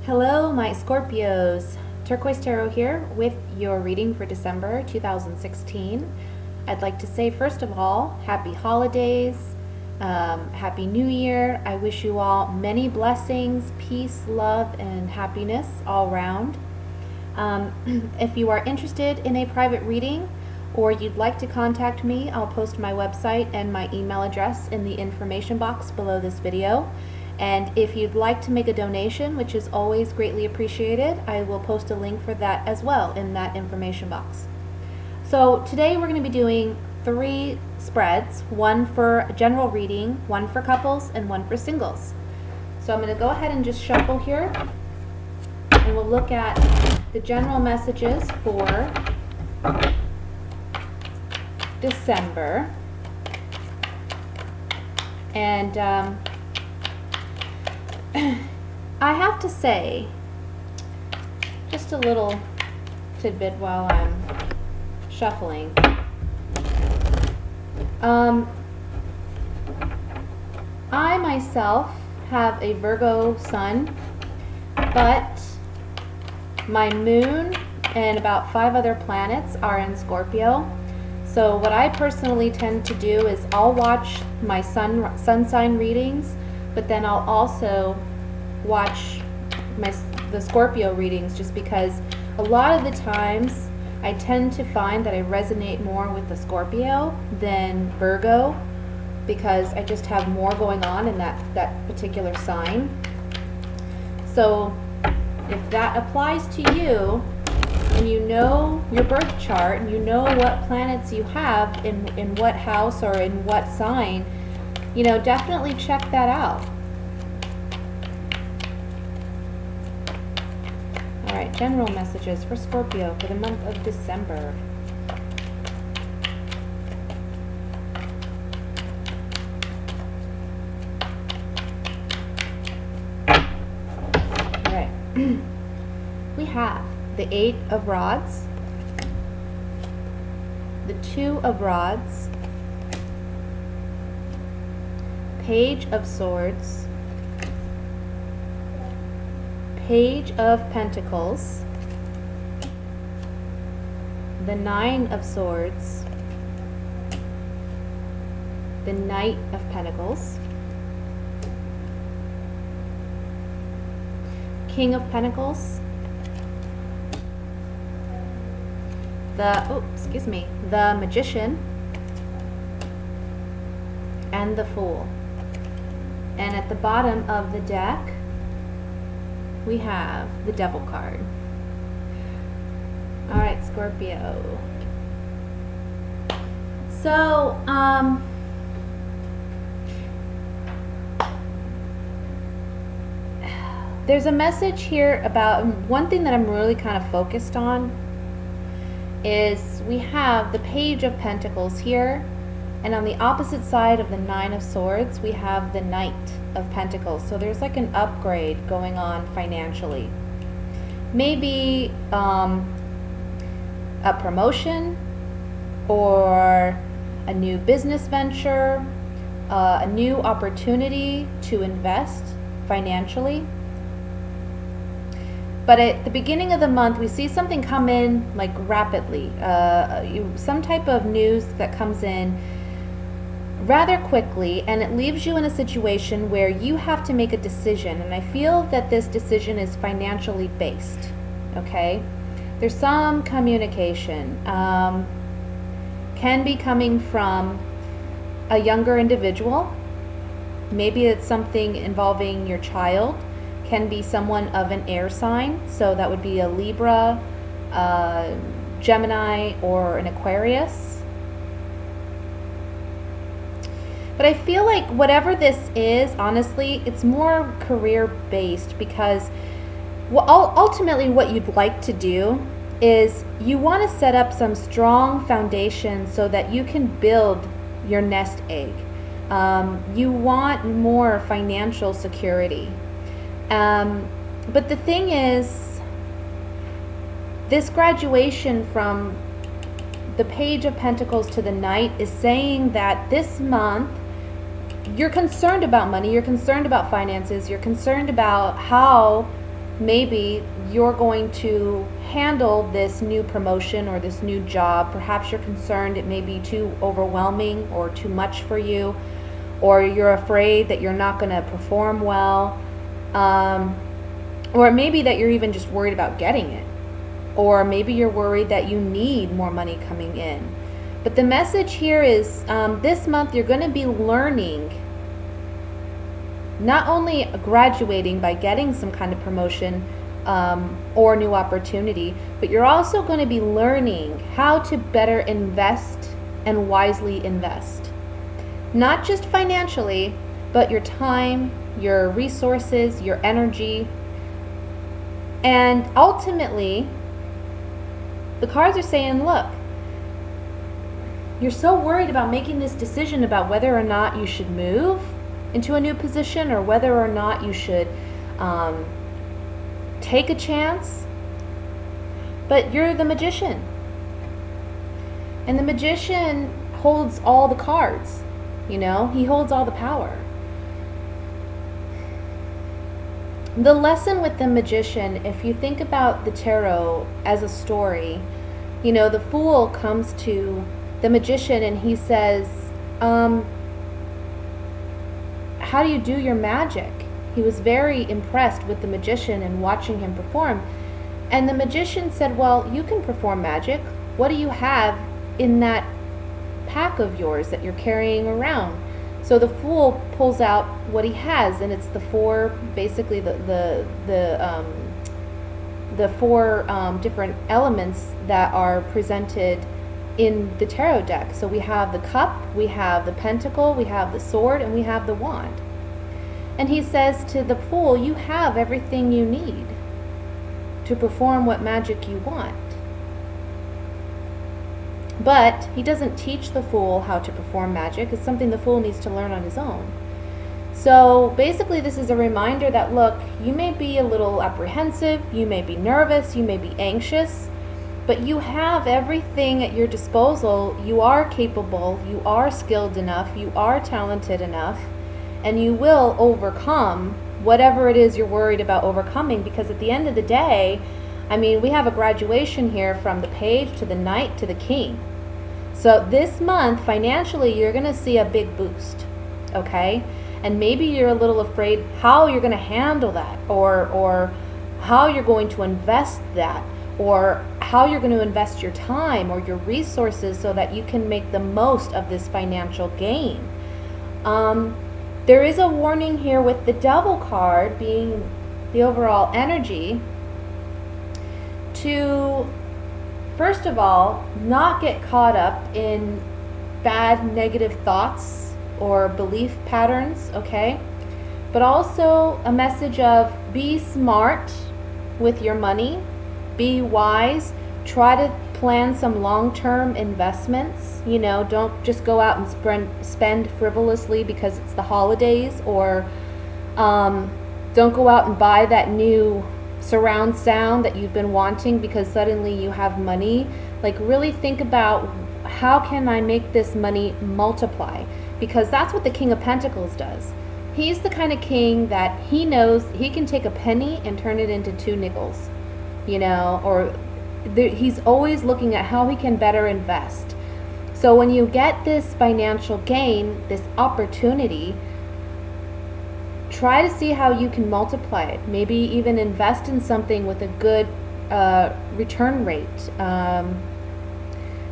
Hello, my Scorpios. Turquoise Tarot here with your reading for December 2016. I'd like to say, first of all, happy holidays, happy new year. I wish you all many blessings, peace, love, and happiness all around. If you are interested in a private reading or you'd like to contact me, I'll post my website and my email address in the information box below this video. And if you'd like to make a donation, which is always greatly appreciated, I will post a link for that as well in that information box. So today we're going to be doing 3 spreads, one for a general reading, one for couples, and one for singles. So I'm going to go ahead and just shuffle here, and we'll look at the general messages for December. And I have to say, just a little tidbit while I'm shuffling. I myself have a Virgo sun, but my moon and about 5 other planets are in Scorpio. So what I personally tend to do is I'll watch my sun sign readings, but then I'll also watch the Scorpio readings, just because a lot of the times I tend to find that I resonate more with the Scorpio than Virgo, because I just have more going on in that particular sign. So if that applies to you, and you know your birth chart, and you know what planets you have in what house or in what sign, you know, definitely check that out. All right, general messages for Scorpio for the month of December. All right, we have the 8 of Rods, the 2 of Rods, Page of Swords, Page of Pentacles, the 9 of Swords, the Knight of Pentacles, King of Pentacles, the Magician, and the Fool. And at the bottom of the deck, we have the Devil card. All right, Scorpio. So, there's a message here about one thing that I'm really kind of focused on is we have the Page of Pentacles here, and on the opposite side of the 9 of Swords, we have the Knight of Pentacles. So there's like an upgrade going on financially. Maybe a promotion, or a new business venture, a new opportunity to invest financially. But at the beginning of the month, we see something come in like rapidly, some type of news that comes in rather quickly, and it leaves you in a situation where you have to make a decision. And I feel that this decision is financially based, okay? There's some communication, can be coming from a younger individual. Maybe it's something involving your child. Can be someone of an air sign, so that would be a Libra, Gemini, or an Aquarius. But I feel like whatever this is, honestly, it's more career based, because ultimately what you'd like to do is you want to set up some strong foundation so that you can build your nest egg. You want more financial security. But the thing is, this graduation from the Page of Pentacles to the Knight is saying that this month you're concerned about money, you're concerned about finances, you're concerned about how maybe you're going to handle this new promotion or this new job. Perhaps you're concerned it may be too overwhelming or too much for you, or you're afraid that you're not going to perform well, or it may be that you're even just worried about getting it, or maybe you're worried that you need more money coming in. But the message here is this month you're going to be learning, not only graduating by getting some kind of promotion or new opportunity, but you're also going to be learning how to better invest and wisely invest. Not just financially, but your time, your resources, your energy. And ultimately, the cards are saying, look, you're so worried about making this decision about whether or not you should move into a new position or whether or not you should take a chance. But you're the magician. And the magician holds all the cards, you know? He holds all the power. The lesson with the magician, if you think about the tarot as a story, you know, the fool comes to the magician and he says, how do you do your magic? He was very impressed with the magician and watching him perform. And the magician said, well, you can perform magic. What do you have in that pack of yours that you're carrying around? So the fool pulls out what he has, and it's the four, basically the four different elements that are presented in the tarot deck. So we have the cup, we have the pentacle, we have the sword, and we have the wand. And he says to the fool, you have everything you need to perform what magic you want. But he doesn't teach the fool how to perform magic. It's something the fool needs to learn on his own. So basically this is a reminder that, look, you may be a little apprehensive, you may be nervous, you may be anxious, but you have everything at your disposal. You are capable, you are skilled enough, you are talented enough, and you will overcome whatever it is you're worried about overcoming, because at the end of the day, I mean, we have a graduation here from the page to the knight to the king. So this month, financially, you're going to see a big boost, okay? And maybe you're a little afraid how you're going to handle that, or how you're going to invest that, or how you're going to invest your time or your resources so that you can make the most of this financial gain. There is a warning here with the Devil card being the overall energy to, first of all, not get caught up in bad negative thoughts or belief patterns, okay? But also a message of be smart with your money, be wise, try to plan some long-term investments. You know, don't just go out and spend frivolously because it's the holidays, or don't go out and buy that new surround sound that you've been wanting because suddenly you have money. Like, really think about, how can I make this money multiply? Because that's what the King of Pentacles does. He's the kind of king that he knows he can take a penny and turn it into 2 nickels, you know, or he's always looking at how he can better invest. So when you get this financial gain, this opportunity, try to see how you can multiply it. Maybe even invest in something with a good return rate.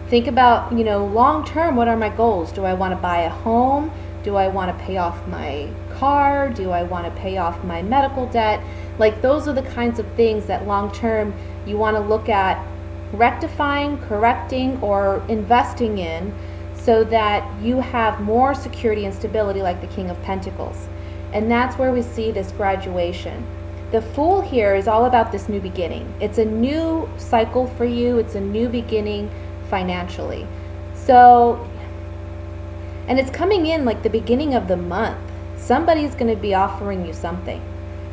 Think about, you know, long term, what are my goals? Do I want to buy a home? Do I want to pay off my car? Do I want to pay off my medical debt? Like, those are the kinds of things that long term you want to look at rectifying, correcting, or investing in, so that you have more security and stability, like the King of Pentacles. And that's where we see this graduation. The Fool here is all about this new beginning. It's a new cycle for you. It's a new beginning financially. So, and it's coming in like the beginning of the month. Somebody's going to be offering you something.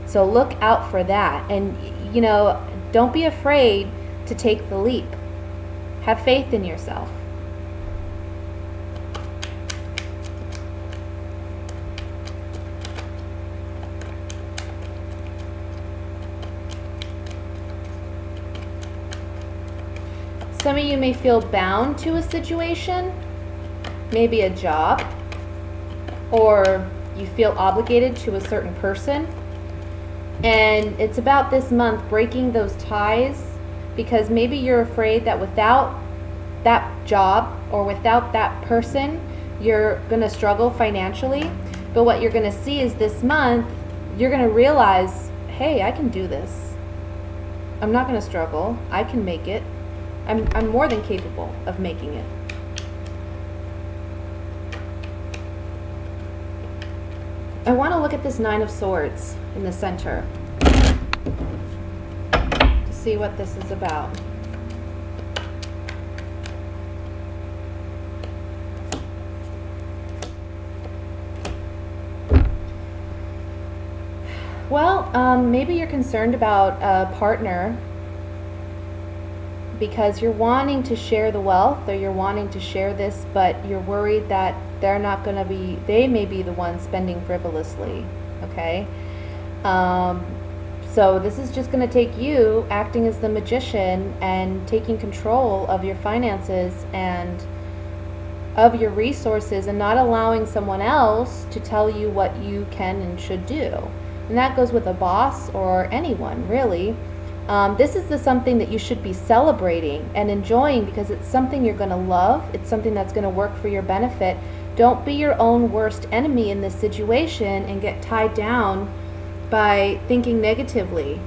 So look out for that. And, you know, don't be afraid to take the leap. Have faith in yourself. Some of you may feel bound to a situation, maybe a job, or you feel obligated to a certain person. And it's about this month breaking those ties, because maybe you're afraid that without that job or without that person, you're going to struggle financially. But what you're going to see is this month, you're going to realize, hey, I can do this. I'm not going to struggle. I can make it. I'm more than capable of making it. I want to look at this Nine of Swords in the center to see what this is about. Well, maybe you're concerned about a partner because you're wanting to share the wealth, or you're wanting to share this, but you're worried that they're not going to be, they may be the ones spending frivolously, okay? So this is just going to take you acting as the magician and taking control of your finances and of your resources, and not allowing someone else to tell you what you can and should do. And that goes with a boss or anyone, really. This is something that you should be celebrating and enjoying, because it's something you're going to love. It's something that's going to work for your benefit. Don't be your own worst enemy in this situation and get tied down by thinking negatively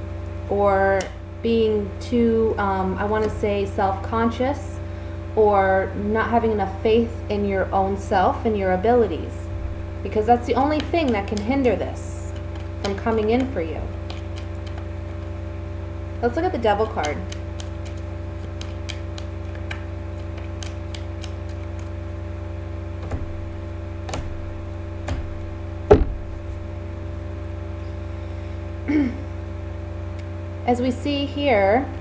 or being too, I want to say, self-conscious, or not having enough faith in your own self and your abilities, because that's the only thing that can hinder this from coming in for you. Let's look at the Devil card. As we see here,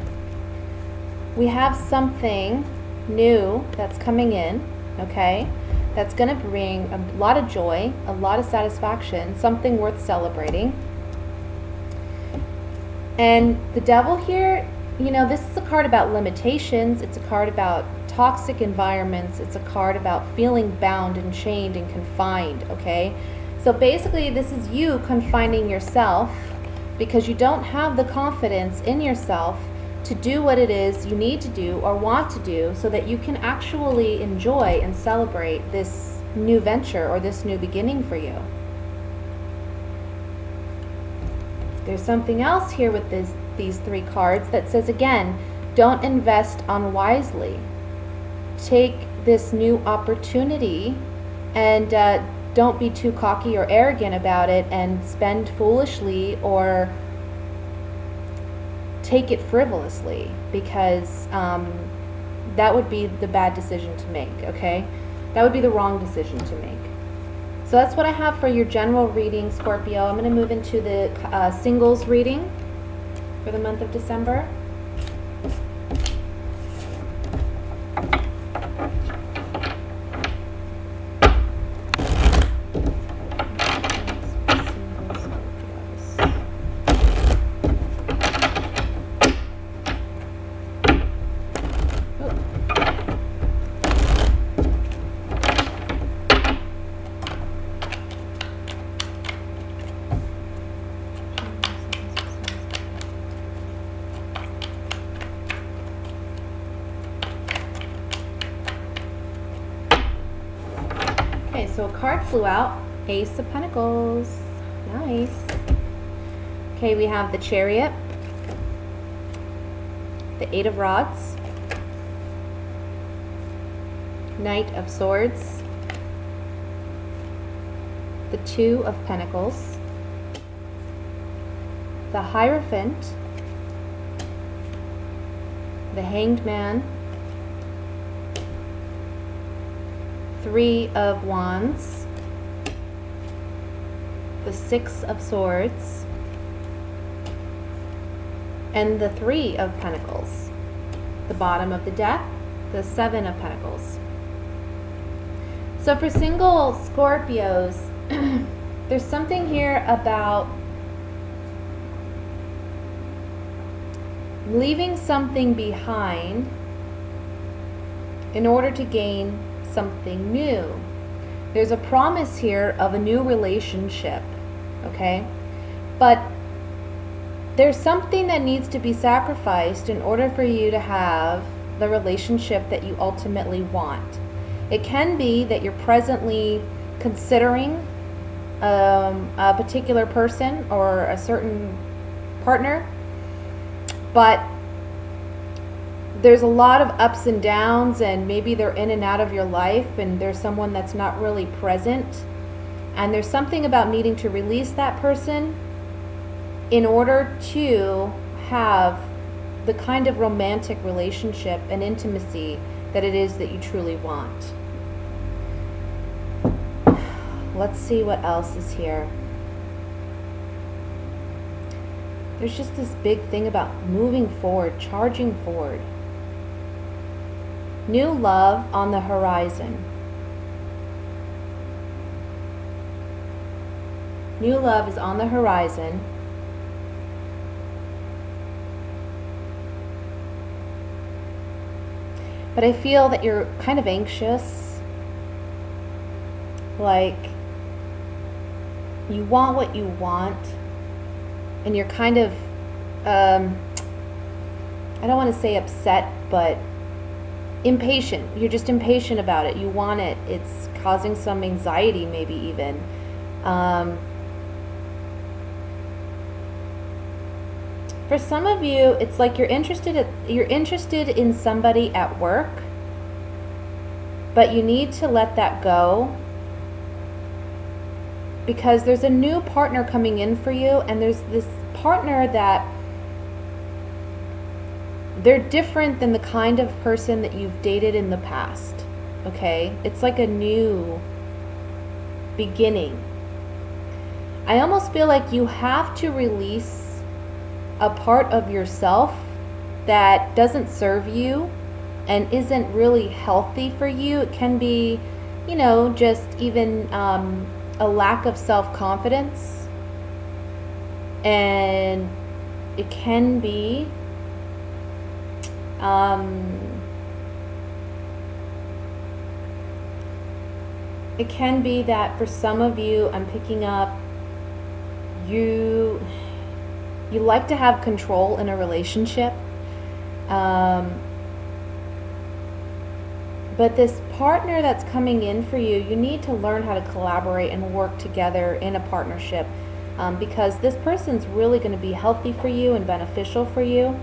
we have something new that's coming in, okay? That's going to bring a lot of joy, a lot of satisfaction, something worth celebrating. And the Devil here, you know, this is a card about limitations. It's a card about toxic environments. It's a card about feeling bound and chained and confined, okay? So basically, this is you confining yourself because you don't have the confidence in yourself to do what it is you need to do or want to do, so that you can actually enjoy and celebrate this new venture or this new beginning for you. There's something else here with these three cards that says, again, don't invest unwisely. Take this new opportunity and don't be too cocky or arrogant about it and spend foolishly or take it frivolously, because that would be the bad decision to make, okay? That would be the wrong decision to make. So that's what I have for your general reading, Scorpio. I'm going to move into the singles reading for the month of December. So a card flew out, Ace of Pentacles. Nice. Okay, we have the Chariot, the Eight of Rods, Knight of Swords, the Two of Pentacles, the Hierophant, the Hanged Man, Three of Wands, the Six of Swords, and the Three of Pentacles. The bottom of the deck, the Seven of Pentacles. So for single Scorpios, there's something here about leaving something behind in order to gain something new. There's a promise here of a new relationship, okay? But there's something that needs to be sacrificed in order for you to have the relationship that you ultimately want. It can be that you're presently considering a particular person or a certain partner, but there's a lot of ups and downs, and maybe they're in and out of your life, and there's someone that's not really present, and there's something about needing to release that person in order to have the kind of romantic relationship and intimacy that it is that you truly want. Let's see what else is here. There's just this big thing about moving forward, charging forward. New love on the horizon. New love is on the horizon. But I feel that you're kind of anxious. Like you want what you want, and you're kind of, I don't want to say upset, but impatient. You're just impatient about it. You want it. It's causing some anxiety, maybe even. For some of you, it's like you're interested in somebody at work, but you need to let that go because there's a new partner coming in for you, and there's this partner that they're different than the kind of person that you've dated in the past, okay? It's like a new beginning. I almost feel like you have to release a part of yourself that doesn't serve you and isn't really healthy for you. It can be, just even a lack of self-confidence, and it can be that for some of you, I'm picking up, you like to have control in a relationship, but this partner that's coming in for you, you need to learn how to collaborate and work together in a partnership, because this person's really going to be healthy for you and beneficial for you,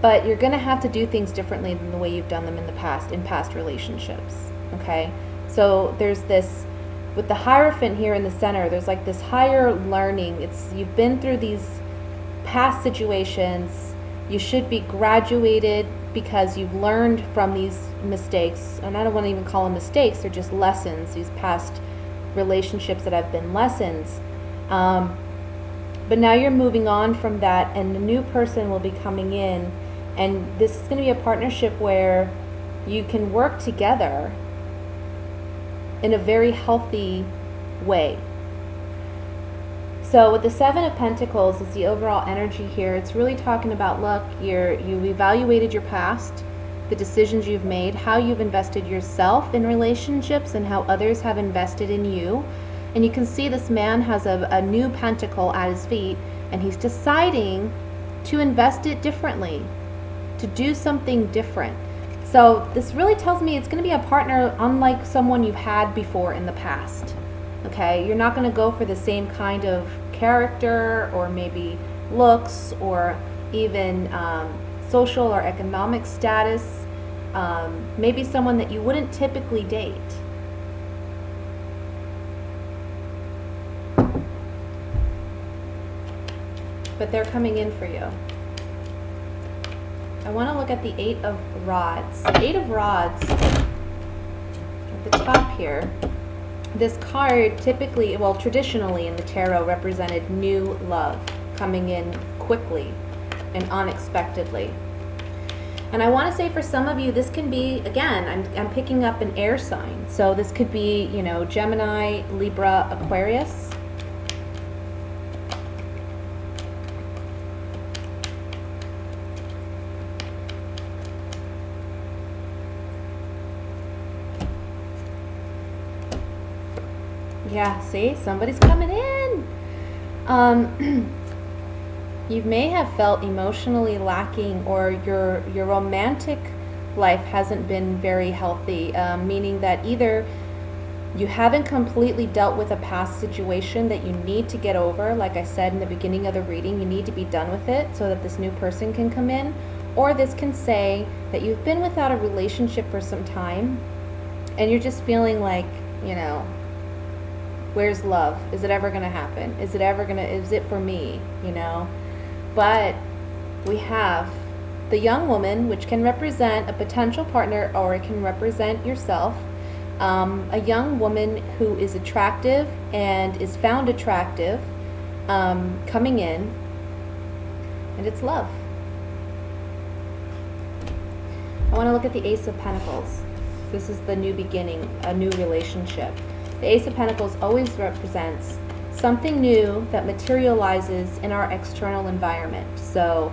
but you're going to have to do things differently than the way you've done them in past relationships, okay? So there's this, with the Hierophant here in the center, there's like this higher learning. You've been through these past situations. You should be graduated because you've learned from these mistakes, and I don't want to even call them mistakes, they're just lessons, these past relationships that have been lessons. But now you're moving on from that, and the new person will be coming in, and this is going to be a partnership where you can work together in a very healthy way. So with the Seven of Pentacles is the overall energy here. It's really talking about, look, you've evaluated your past, the decisions you've made, how you've invested yourself in relationships, and how others have invested in you. And you can see this man has a new pentacle at his feet, and he's deciding to invest it differently, to do something different. So this really tells me it's going to be a partner unlike someone you've had before in the past. Okay, you're not going to go for the same kind of character or maybe looks or even social or economic status. Maybe someone that you wouldn't typically date. But they're coming in for you. I want to look at the Eight of Rods. Eight of Rods at the top here. This card typically, well, traditionally in the tarot, represented new love coming in quickly and unexpectedly. And I want to say for some of you, this can be, again, I'm picking up an air sign. So this could be, Gemini, Libra, Aquarius. Yeah, see, somebody's coming in. You may have felt emotionally lacking, or your romantic life hasn't been very healthy, meaning that either you haven't completely dealt with a past situation that you need to get over. Like I said in the beginning of the reading, you need to be done with it so that this new person can come in. Or this can say that you've been without a relationship for some time and you're just feeling like, where's love? Is it ever going to happen? Is it for me? But we have the young woman, which can represent a potential partner, or it can represent yourself. A young woman who is attractive and is found attractive, coming in, and it's love. I want to look at the Ace of Pentacles. This is the new beginning, a new relationship. The Ace of Pentacles always represents something new that materializes in our external environment. So,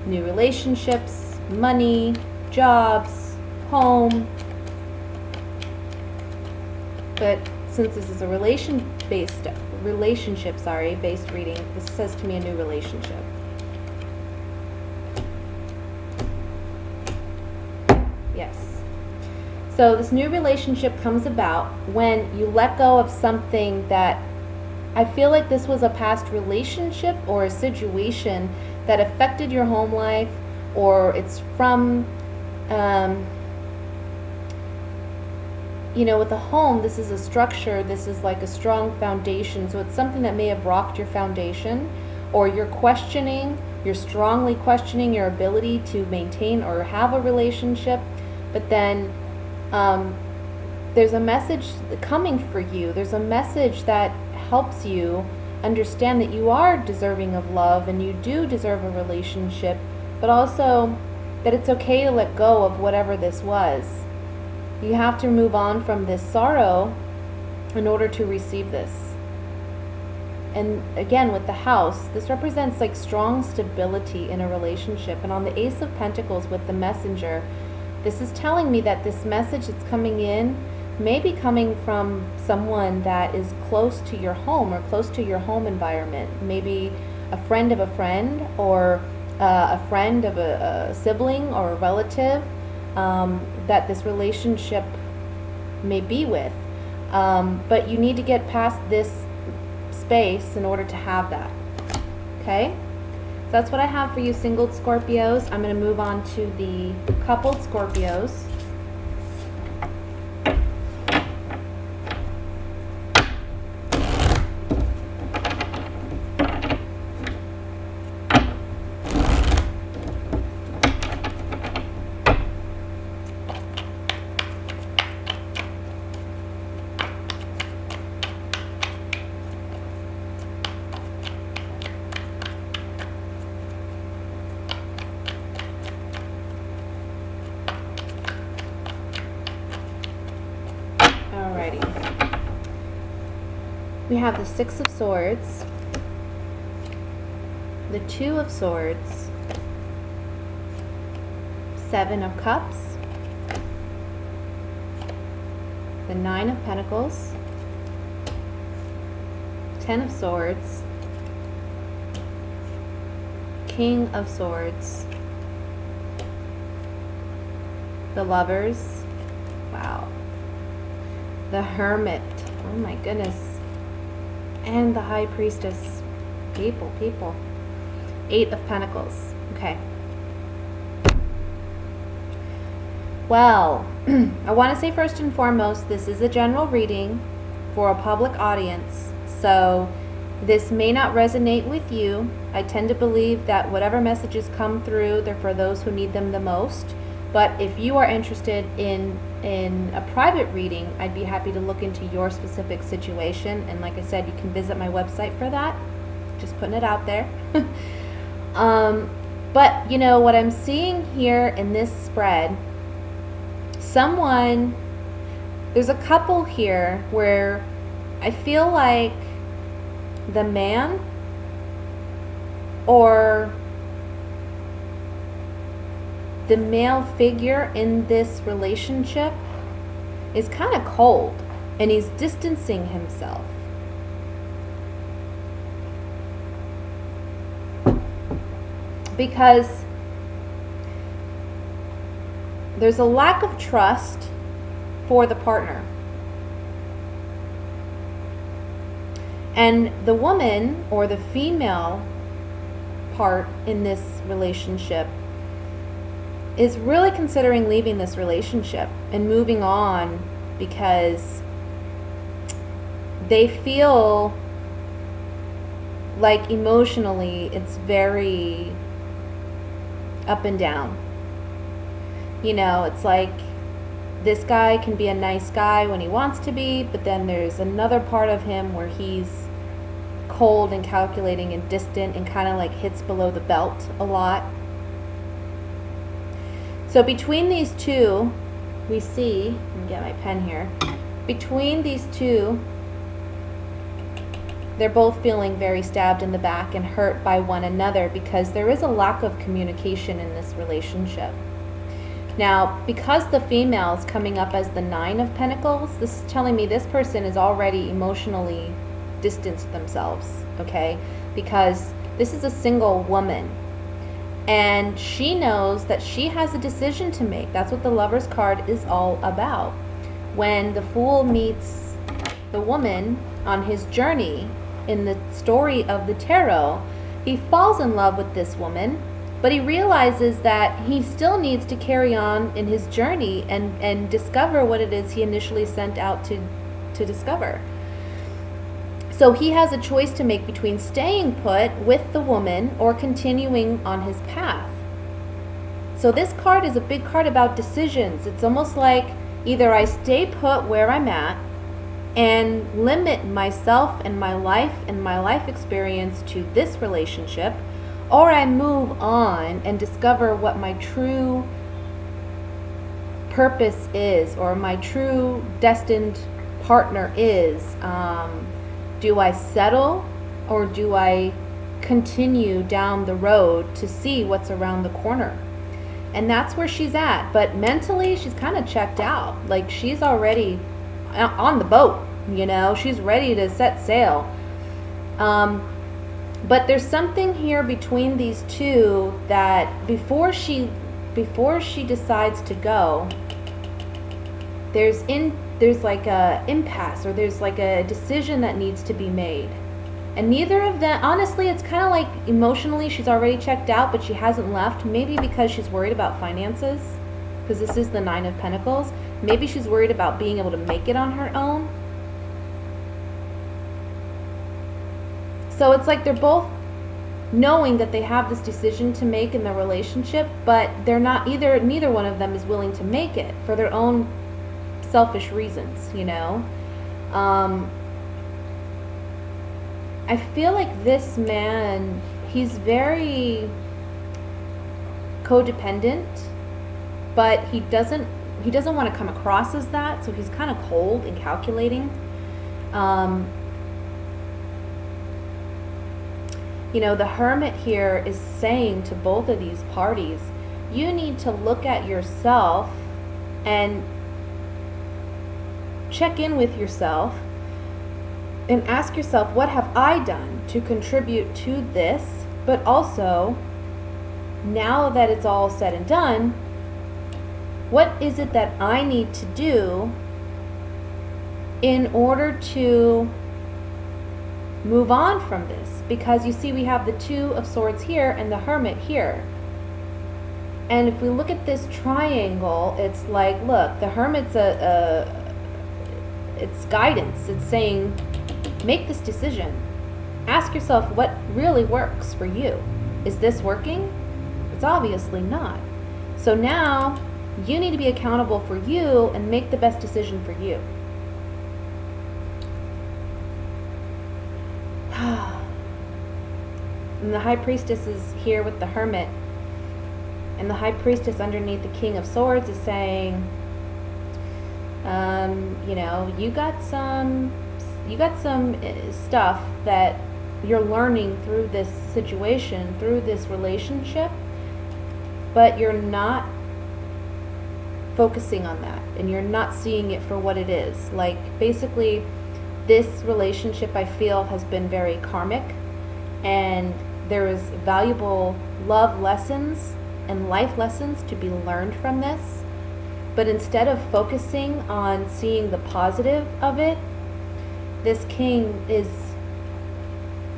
new relationships, money, jobs, home. But since this is a relationship based reading, this says to me a new relationship. Yes. So this new relationship comes about when you let go of something that, I feel like this was a past relationship or a situation that affected your home life, or it's from, with a home, this is a structure, this is like a strong foundation, so it's something that may have rocked your foundation, or you're strongly questioning your ability to maintain or have a relationship, but then there's a message coming for you. There's a message that helps you understand that you are deserving of love and you do deserve a relationship, but also that it's okay to let go of whatever this was. You have to move on from this sorrow in order to receive this. And again, with the House, this represents like strong stability in a relationship. And on the Ace of Pentacles with the Messenger, this is telling me that this message that's coming in may be coming from someone that is close to your home or close to your home environment. Maybe a friend of a friend, or a friend of a sibling or a relative that this relationship may be with. But you need to get past this space in order to have that. Okay? So that's what I have for you, singled Scorpios. I'm going to move on to the coupled Scorpios. We have the Six of Swords, the Two of Swords, Seven of Cups, the Nine of Pentacles, Ten of Swords, King of Swords, the Lovers, wow, the Hermit, oh my goodness, and the High Priestess. People. Eight of Pentacles. Okay. Well, I want to say first and foremost, this is a general reading for a public audience. So this may not resonate with you. I tend to believe that whatever messages come through, they're for those who need them the most. But if you are interested in a private reading, I'd be happy to look into your specific situation. And like I said, you can visit my website for that. Just putting it out there. But what I'm seeing here in this spread, there's a couple here where I feel like the man or the male figure in this relationship is kind of cold. and he's distancing himself. Because there's a lack of trust for the partner. And the woman, or the female part in this relationship, is really considering leaving this relationship and moving on because they feel like emotionally it's very up and down. You know, it's like this guy can be a nice guy when he wants to be, but then there's another part of him where he's cold and calculating and distant and kind of like hits below the belt a lot. So between these two, we see, let me get my pen here, between these two, they're both feeling very stabbed in the back and hurt by one another because there is a lack of communication in this relationship. Now, because the female is coming up as the 9 of Pentacles, this is telling me this person is already emotionally distanced themselves, okay? Because this is a single woman. And she knows that she has a decision to make. That's what the Lover's card is all about. When the Fool meets the woman on his journey in the story of the tarot, he falls in love with this woman, but he realizes that he still needs to carry on in his journey and discover what it is he initially sent out to discover. So he has a choice to make between staying put with the woman or continuing on his path. So this card is a big card about decisions. It's almost like either I stay put where I'm at and limit myself and my life experience to this relationship, or I move on and discover what my true purpose is, or my true destined partner is. Do I settle, or do I continue down the road to see what's around the corner? And that's where she's at. But mentally, she's kind of checked out. Like, she's already on the boat, you know? She's ready to set sail. But there's something here between these two that before she decides to go, there's like a impasse, or there's like a decision that needs to be made. And neither of them, honestly, it's kind of like emotionally she's already checked out, but she hasn't left. Maybe because she's worried about finances, because this is the 9 of Pentacles. Maybe she's worried about being able to make it on her own. So it's like they're both knowing that they have this decision to make in their relationship, but they're not, neither one of them is willing to make it for their own selfish reasons, you know. I feel like this man, he's very codependent, but he doesn't want to come across as that, so he's kind of cold and calculating. You know, the Hermit here is saying to both of these parties, you need to look at yourself and check in with yourself and ask yourself, what have I done to contribute to this? But also, now that it's all said and done, what is it that I need to do in order to move on from this? Because you see, we have the 2 of Swords here and the Hermit here. And if we look at this triangle, it's like, look, the Hermit's it's guidance. It's saying, make this decision. Ask yourself what really works for you. Is this working? It's obviously not. So now you need to be accountable for you and make the best decision for you. And the High Priestess is here with the Hermit. And the High Priestess underneath the King of Swords is saying, you know, you got some stuff that you're learning through this situation, through this relationship, but you're not focusing on that and you're not seeing it for what it is. Like, basically, this relationship, I feel, has been very karmic, and there is valuable love lessons and life lessons to be learned from this. But instead of focusing on seeing the positive of it, this king is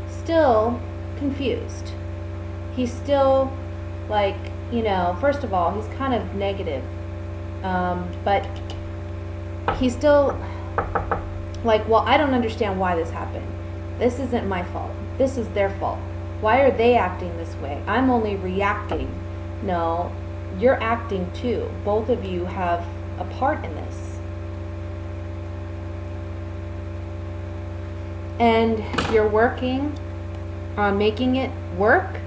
still confused. He's still, like, first of all, he's kind of negative. But he's still like, well, I don't understand why this happened. This isn't my fault. This is their fault. Why are they acting this way? I'm only reacting. No, you're acting too. Both of you have a part in this. And you're working on making it work.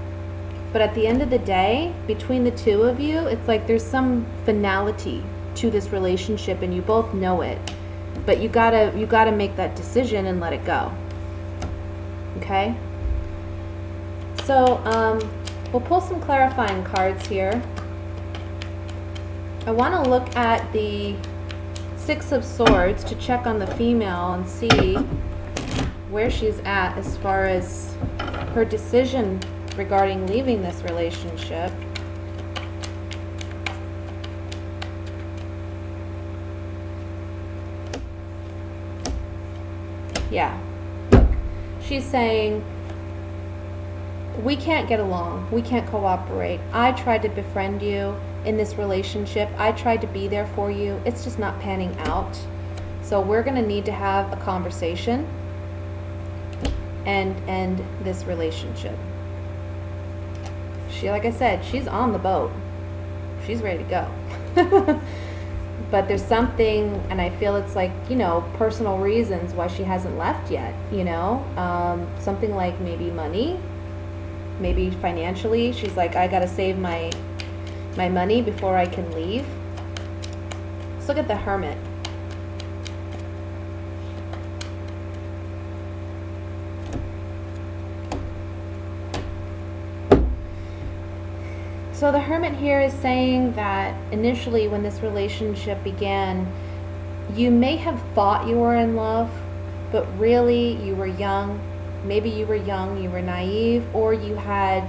But at the end of the day, between the two of you, it's like there's some finality to this relationship, and you both know it. But you gotta make that decision and let it go. Okay? So we'll pull some clarifying cards here. I want to look at the Six of Swords to check on the female and see where she's at as far as her decision regarding leaving this relationship. Yeah. She's saying, we can't get along. We can't cooperate. I tried to befriend you in this relationship. I tried to be there for you. It's just not panning out. So we're going to need to have a conversation and end this relationship. Like I said, she's on the boat. She's ready to go. But there's something, and I feel it's like, personal reasons why she hasn't left yet, something like maybe money, maybe financially. She's like, I gotta save my money before I can leave. Let's look at the Hermit. So the Hermit here is saying that initially when this relationship began, you may have thought you were in love, but really you were young. Maybe you were young, you were naive, or you had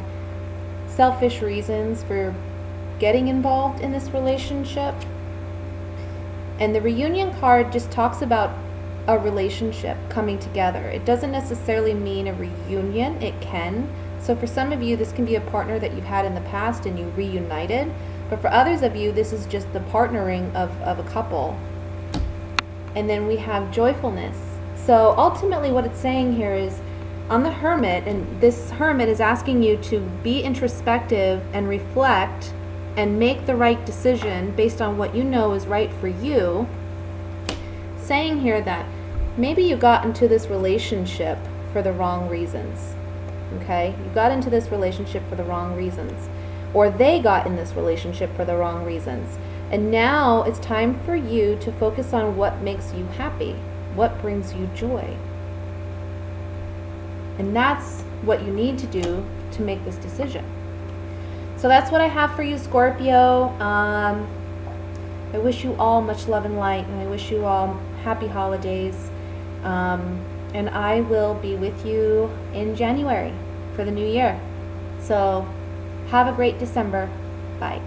selfish reasons for getting involved in this relationship. And the reunion card just talks about a relationship coming together. It doesn't necessarily mean a reunion. It can. So for some of you, this can be a partner that you've had in the past and you reunited. But for others of you, this is just the partnering of a couple. And then we have joyfulness. So ultimately what it's saying here is, on the Hermit, and this Hermit is asking you to be introspective and reflect and make the right decision based on what you know is right for you. Saying here that maybe you got into this relationship for the wrong reasons. Okay? You got into this relationship for the wrong reasons. Or they got in this relationship for the wrong reasons. And now it's time for you to focus on what makes you happy. What brings you joy. And that's what you need to do to make this decision. So that's what I have for you, Scorpio. I wish you all much love and light, and I wish you all happy holidays. And I will be with you in January for the new year. So have a great December. Bye.